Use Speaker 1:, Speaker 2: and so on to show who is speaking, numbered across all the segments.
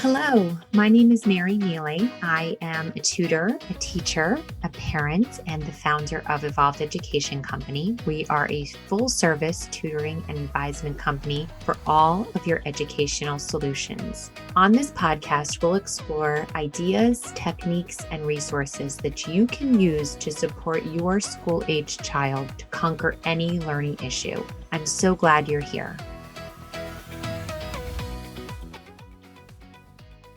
Speaker 1: Hello, my name is Mary Miele. I am a tutor, a teacher, a parent, and the founder of Evolved Education Company. We are a full service tutoring and advisement company for all of your educational solutions. On this podcast, we'll explore ideas, techniques, and resources that you can use to support your school-aged child to conquer any learning issue. I'm so glad you're here.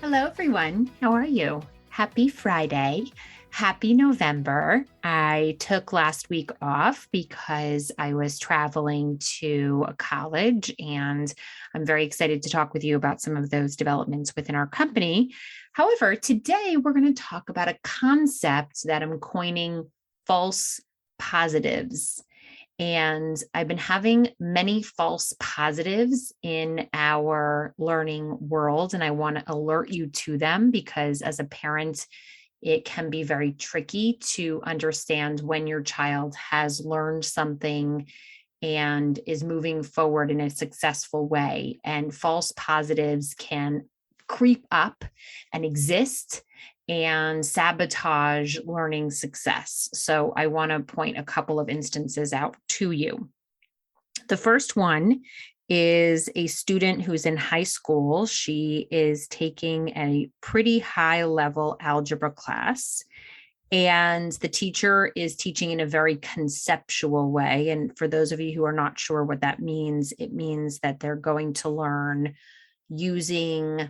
Speaker 1: Hello, everyone. How are you? Happy Friday. Happy November. I took last week off because I was traveling to a college, and I'm very excited to talk with you about some of those developments within our company. However, today we're going to talk about a concept that I'm coining false positives. And I've been having many false positives in our learning world, and I want to alert you to them because as a parent, it can be very tricky to understand when your child has learned something and is moving forward in a successful way. And false positives can creep up and exist and sabotage learning success. So I want to point a couple of instances out to you. The first one is a student who's in high school. She is taking a pretty high level algebra class, and the teacher is teaching in a very conceptual way. And for those of you who are not sure what that means, it means that they're going to learn using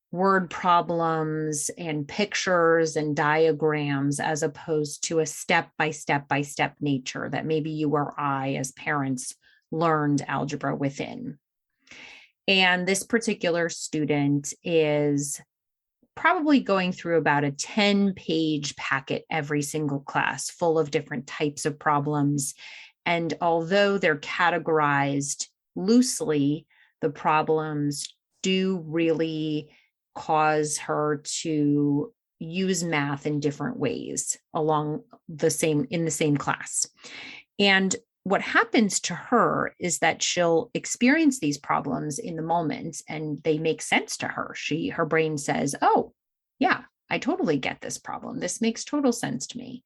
Speaker 1: word problems and pictures and diagrams as opposed to a step-by-step nature that maybe you or I as parents learned algebra within. And this particular student is probably going through about a 10-page packet every single class full of different types of problems. And although they're categorized loosely, the problems do really cause her to use math in different ways in the same class. And what happens to her is that she'll experience these problems in the moment and they make sense to her. Her brain says, "Oh, yeah, I totally get this problem. This makes total sense to me."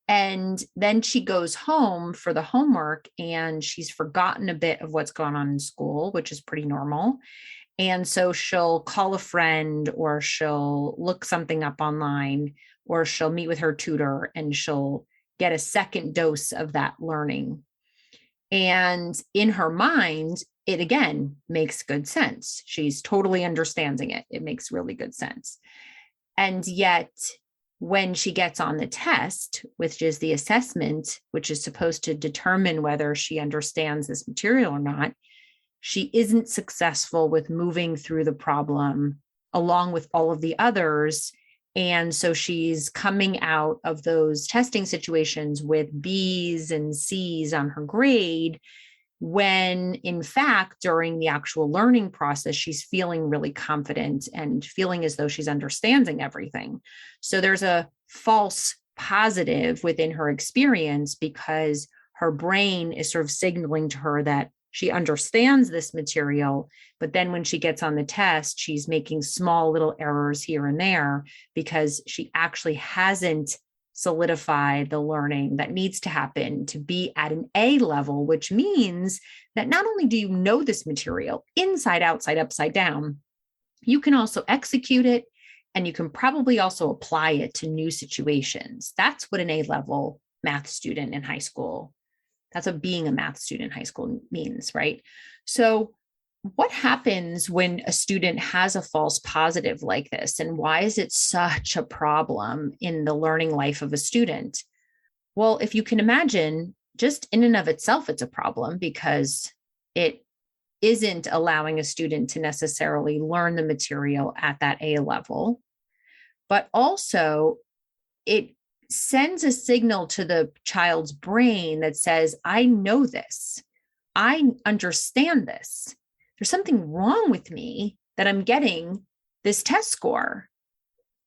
Speaker 1: And then she goes home for the homework and she's forgotten a bit of what's going on in school, which is pretty normal. And so she'll call a friend or she'll look something up online or she'll meet with her tutor and she'll get a second dose of that learning. And in her mind, it again makes good sense. She's totally understanding it. It makes really good sense. And yet, when she gets on the test, which is the assessment, which is supposed to determine whether she understands this material or not, she isn't successful with moving through the problem along with all of the others. And so she's coming out of those testing situations with B's and C's on her grade, when in fact, during the actual learning process, she's feeling really confident and feeling as though she's understanding everything. So there's a false positive within her experience because her brain is sort of signaling to her that she understands this material, but then when she gets on the test, she's making small little errors here and there because she actually hasn't solidified the learning that needs to happen to be at an A level, which means that not only do you know this material inside, outside, upside down, you can also execute it and you can probably also apply it to new situations. That's what an A level math student in high school, that's what being a math student in high school means, right? So what happens when a student has a false positive like this? And why is it such a problem in the learning life of a student? Well, if you can imagine, just in and of itself, it's a problem because it isn't allowing a student to necessarily learn the material at that A level, but also it sends a signal to the child's brain that says, I know this. I understand this. There's something wrong with me that I'm getting this test score.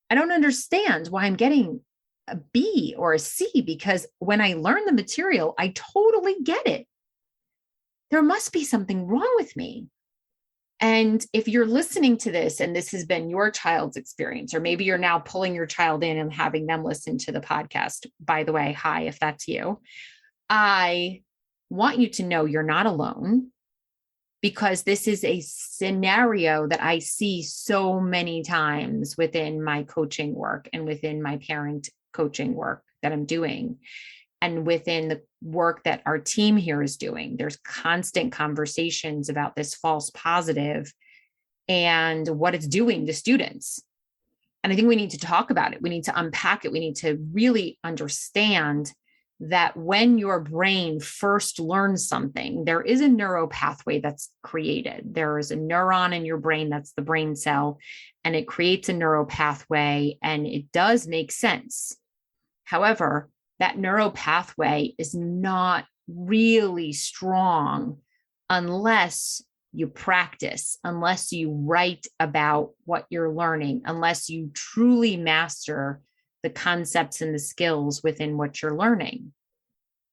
Speaker 1: I don't understand why I'm getting a B or a C because when I learn the material, I totally get it. There must be something wrong with me. And if you're listening to this and this has been your child's experience, or maybe you're now pulling your child in and having them listen to the podcast, by the way, hi, if that's you, I want you to know you're not alone, because this is a scenario that I see so many times within my coaching work and within my parent coaching work that I'm doing, and within the work that our team here is doing. There's constant conversations about this false positive and what it's doing to students. And I think we need to talk about it. We need to unpack it. We need to really understand that when your brain first learns something, there is a neural pathway that's created. There is a neuron in your brain, that's the brain cell, and it creates a neural pathway, and it does make sense. However, that neural pathway is not really strong unless you practice, unless you write about what you're learning, unless you truly master the concepts and the skills within what you're learning.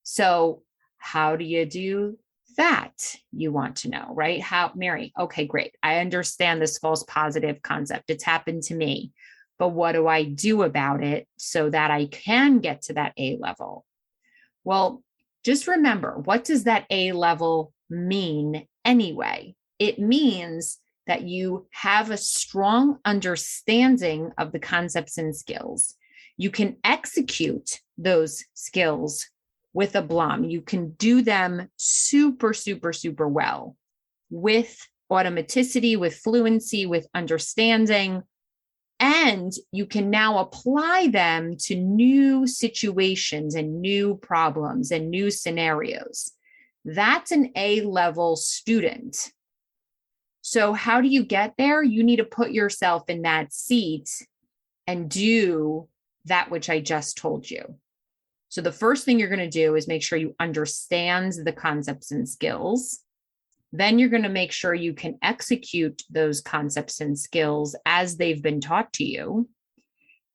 Speaker 1: So how do you do that? You want to know, right? How, Mary, okay, great. I understand this false positive concept. It's happened to me, but what do I do about it so that I can get to that A level? Well, just remember, what does that A level mean anyway? It means that you have a strong understanding of the concepts and skills. You can execute those skills with aplomb. You can do them super, super, super well with automaticity, with fluency, with understanding. And you can now apply them to new situations and new problems and new scenarios. That's an A-level student. So how do you get there? You need to put yourself in that seat and do that which I just told you. So the first thing you're going to do is make sure you understand the concepts and skills. Then you're going to make sure you can execute those concepts and skills as they've been taught to you.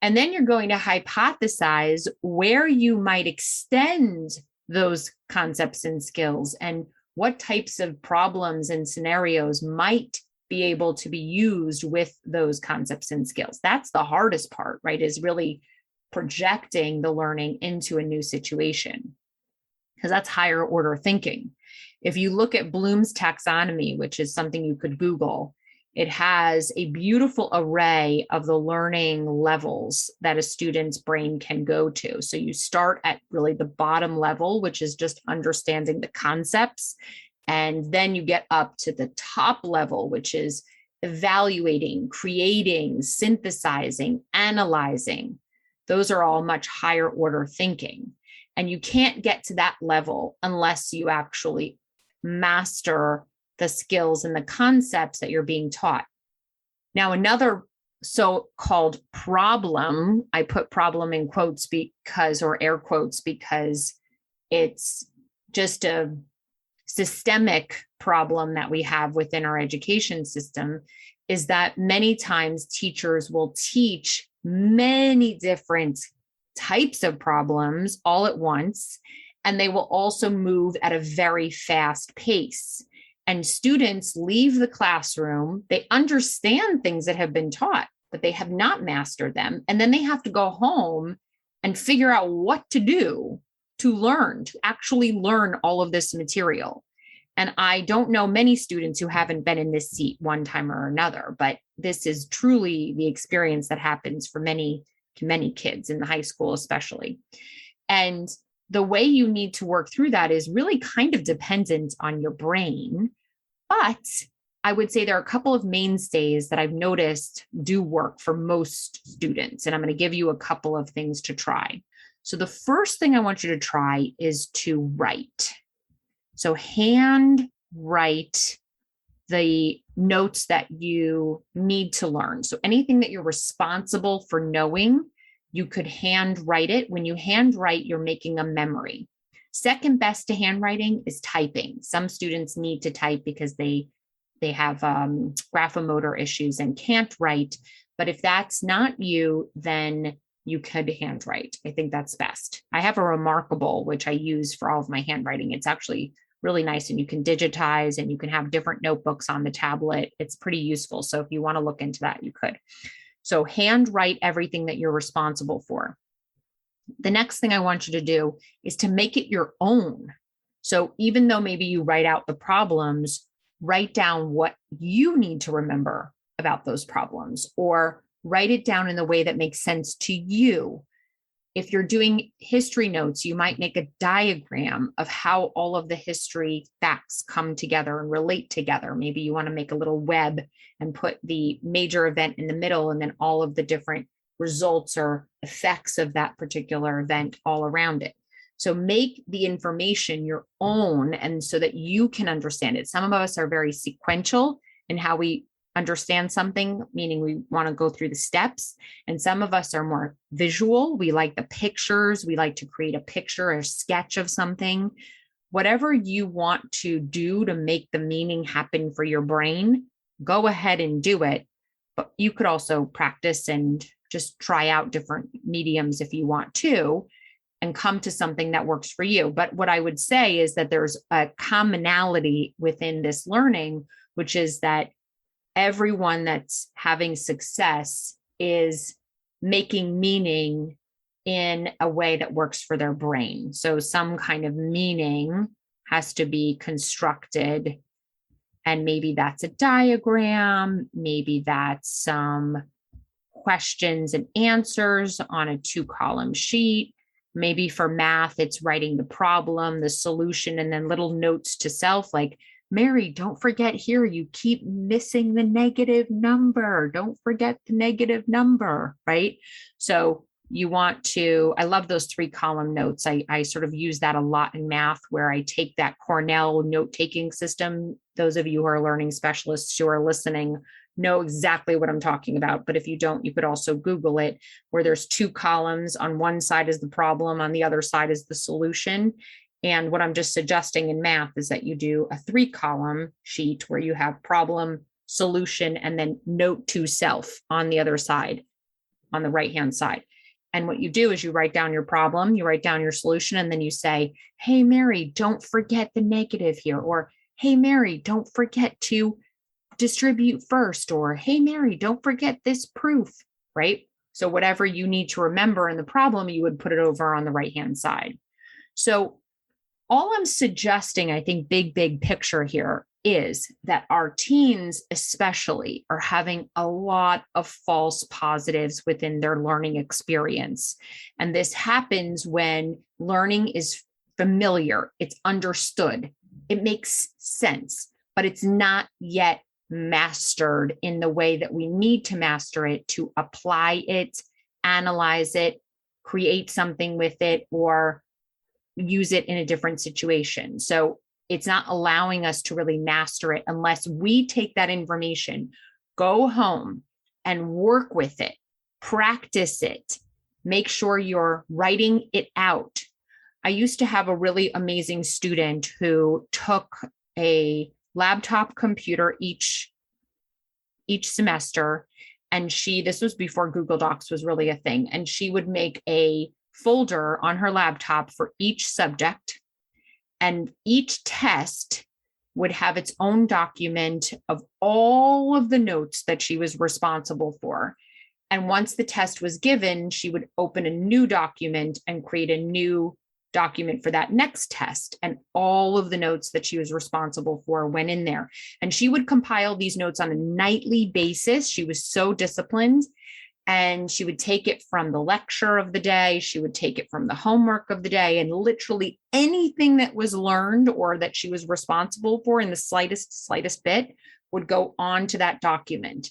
Speaker 1: And then you're going to hypothesize where you might extend those concepts and skills and what types of problems and scenarios might be able to be used with those concepts and skills. That's the hardest part, right? Is really projecting the learning into a new situation, because that's higher order thinking. If you look at Bloom's taxonomy, which is something you could Google, it has a beautiful array of the learning levels that a student's brain can go to. So you start at really the bottom level, which is just understanding the concepts. And then you get up to the top level, which is evaluating, creating, synthesizing, analyzing. Those are all much higher order thinking. And you can't get to that level unless you actually master the skills and the concepts that you're being taught. Now, another so-called problem, I put problem in quotes because, or air quotes, because it's just a systemic problem that we have within our education system, is that many times teachers will teach many different types of problems all at once, and they will also move at a very fast pace. And students leave the classroom, they understand things that have been taught, but they have not mastered them. And then they have to go home and figure out what to do to learn, to actually learn all of this material. And I don't know many students who haven't been in this seat one time or another, but this is truly the experience that happens for many, many kids in the high school, especially. And the way you need to work through that is really kind of dependent on your brain. But I would say there are a couple of mainstays that I've noticed do work for most students. And I'm going to give you a couple of things to try. So the first thing I want you to try is to write. So hand write the notes that you need to learn. So anything that you're responsible for knowing, you could hand write it. When you hand write, you're making a memory. Second best to handwriting is typing. Some students need to type because they have graphomotor issues and can't write. But if that's not you, then you could handwrite. I think that's best. I have a Remarkable, which I use for all of my handwriting. It's actually really nice, and you can digitize and you can have different notebooks on the tablet. It's pretty useful. So if you want to look into that, you could. So handwrite everything that you're responsible for. The next thing I want you to do is to make it your own. So even though maybe you write out the problems, write down what you need to remember about those problems, or write it down in the way that makes sense to you. If you're doing history notes, you might make a diagram of how all of the history facts come together and relate together. Maybe you want to make a little web and put the major event in the middle, and then all of the different results or effects of that particular event all around it. So make the information your own, and so that you can understand it. Some of us are very sequential in how we understand something, meaning we want to go through the steps. And some of us are more visual. We like the pictures. We like to create a picture or a sketch of something. Whatever you want to do to make the meaning happen for your brain, go ahead and do it. But you could also practice and just try out different mediums if you want to, and come to something that works for you. But what I would say is that there's a commonality within this learning, which is that everyone that's having success is making meaning in a way that works for their brain. So some kind of meaning has to be constructed. And maybe that's a diagram, maybe that's some questions and answers on a 2-column sheet. Maybe for math, it's writing the problem, the solution, and then little notes to self like, Mary, don't forget here, you keep missing the negative number. Don't forget the negative number, right? So you want to, I love those 3-column notes. I sort of use that a lot in math, where I take that Cornell note-taking system. Those of you who are learning specialists who are listening know exactly what I'm talking about. But if you don't, you could also Google it, where there's 2 columns. On one side is the problem, on the other side is the solution. And what I'm just suggesting in math is that you do a 3-column sheet where you have problem, solution, and then note to self on the other side, on the right-hand side. And what you do is you write down your problem, you write down your solution, and then you say, hey, Mary, don't forget the negative here. Or, hey, Mary, don't forget to distribute first. Or, hey, Mary, don't forget this proof, right? So whatever you need to remember in the problem, you would put it over on the right-hand side. So all I'm suggesting, I think, big picture here, is that our teens especially are having a lot of false positives within their learning experience. And this happens when learning is familiar, it's understood, it makes sense, but it's not yet mastered in the way that we need to master it to apply it, analyze it, create something with it, or use it in a different situation. So it's not allowing us to really master it unless we take that information, go home and work with it, practice it, make sure you're writing it out. I used to have a really amazing student who took a laptop computer each semester. And this was before Google Docs was really a thing. And she would make a folder on her laptop for each subject. And each test would have its own document of all of the notes that she was responsible for. And once the test was given, she would open a new document and create a new document for that next test. And all of the notes that she was responsible for went in there. And she would compile these notes on a nightly basis. She was so disciplined. And she would take it from the lecture of the day. She would take it from the homework of the day, and literally anything that was learned or that she was responsible for in the slightest bit would go on to that document.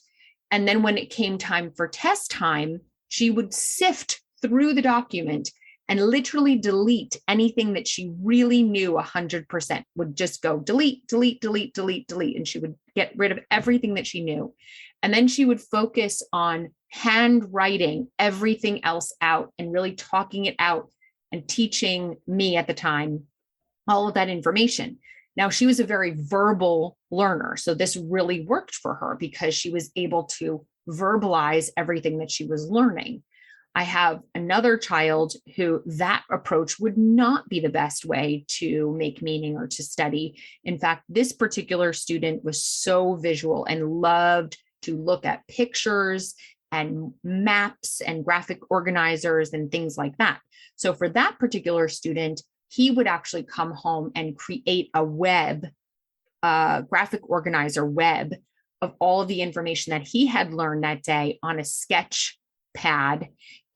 Speaker 1: And then when it came time for test time, she would sift through the document and literally delete anything that she really knew 100%, would just go delete. And she would get rid of everything that she knew. And then she would focus on handwriting everything else out and really talking it out and teaching me at the time all of that information. Now, she was a very verbal learner. So this really worked for her because she was able to verbalize everything that she was learning. I have another child who that approach would not be the best way to make meaning or to study. In fact, this particular student was so visual and loved to look at pictures and maps and graphic organizers and things like that. So for that particular student, he would actually come home and create a graphic organizer web of all of the information that he had learned that day on a sketch pad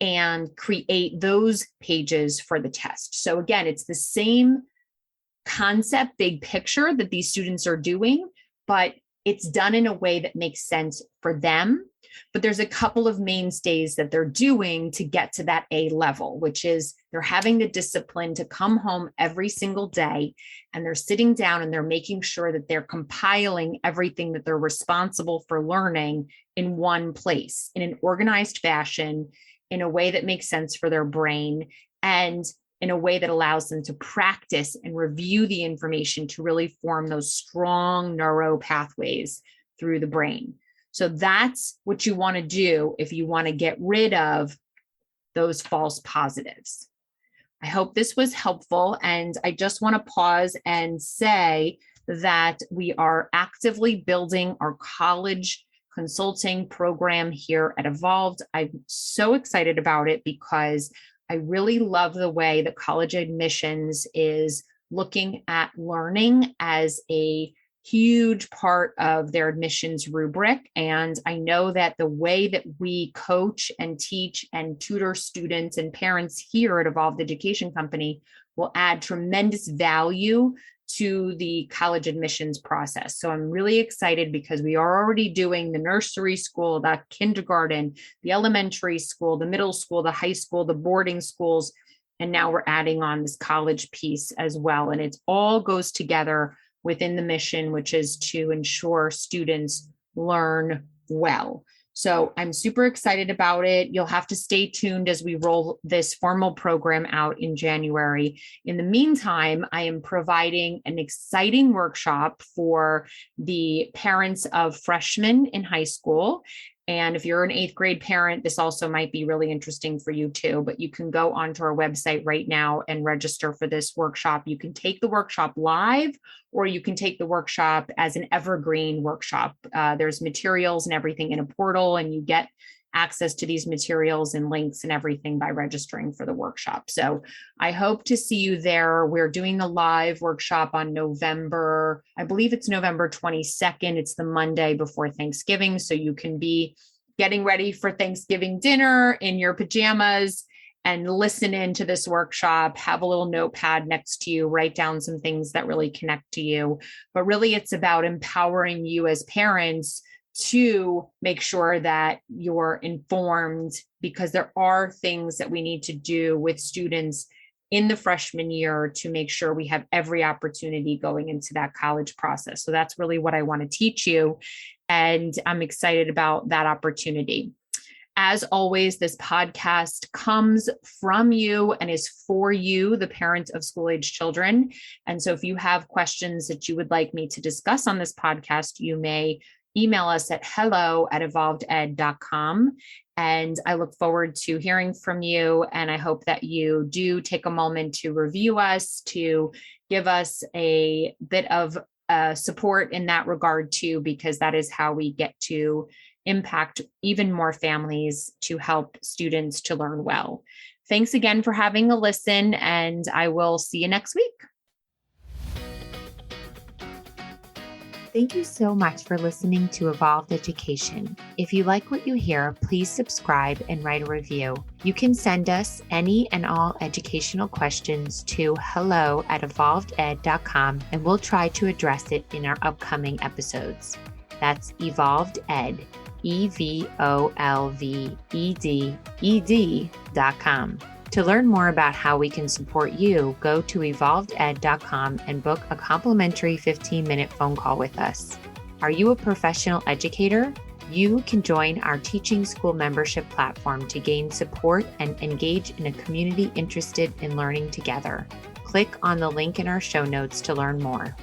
Speaker 1: and create those pages for the test. So again, it's the same concept, big picture that these students are doing, but it's done in a way that makes sense for them. But there's a couple of mainstays that they're doing to get to that A level, which is they're having the discipline to come home every single day and they're sitting down and they're making sure that they're compiling everything that they're responsible for learning in one place in an organized fashion, in a way that makes sense for their brain, and in a way that allows them to practice and review the information to really form those strong neuro pathways through the brain. So that's what you want to do if you want to get rid of those false positives. I hope this was helpful. And I just want to pause and say that we are actively building our college consulting program here at Evolved. I'm so excited about it because I really love the way that college admissions is looking at learning as a huge part of their admissions rubric. And I know that the way that we coach and teach and tutor students and parents here at Evolved Education Company will add tremendous value to the college admissions process. So I'm really excited because we are already doing the nursery school, the kindergarten, the elementary school, the middle school, the high school, the boarding schools. And now we're adding on this college piece as well. And it all goes together within the mission, which is to ensure students learn well. So I'm super excited about it. You'll have to stay tuned as we roll this formal program out in January. In the meantime, I am providing an exciting workshop for the parents of freshmen in high school. And if you're an 8th grade parent, this also might be really interesting for you too, but you can go onto our website right now and register for this workshop. You can take the workshop live, or you can take the workshop as an evergreen workshop. There's materials and everything in a portal, and you get access to these materials and links and everything by registering for the workshop. So I hope to see you there. We're doing the live workshop on November, I believe it's November 22nd. It's the Monday before Thanksgiving. So you can be getting ready for Thanksgiving dinner in your pajamas and listen into this workshop, have a little notepad next to you, write down some things that really connect to you. But really, it's about empowering you as parents to make sure that you're informed, because there are things that we need to do with students in the freshman year to make sure we have every opportunity going into that college process. So that's really what I want to teach you. And I'm excited about that opportunity. As always, this podcast comes from you and is for you, the parent of school-age children. And so if you have questions that you would like me to discuss on this podcast, you may email us at hello@evolveded.com. And I look forward to hearing from you. And I hope that you do take a moment to review us, to give us a bit of support in that regard too, because that is how we get to impact even more families to help students to learn well. Thanks again for having a listen, and I will see you next week. Thank you so much for listening to Evolved Education. If you like what you hear, please subscribe and write a review. You can send us any and all educational questions to hello@evolveded.com, and we'll try to address it in our upcoming episodes. That's Evolved Ed, EVOLVEDED.com. To learn more about how we can support you, go to evolveded.com and book a complimentary 15-minute phone call with us. Are you a professional educator? You can join our teaching school membership platform to gain support and engage in a community interested in learning together. Click on the link in our show notes to learn more.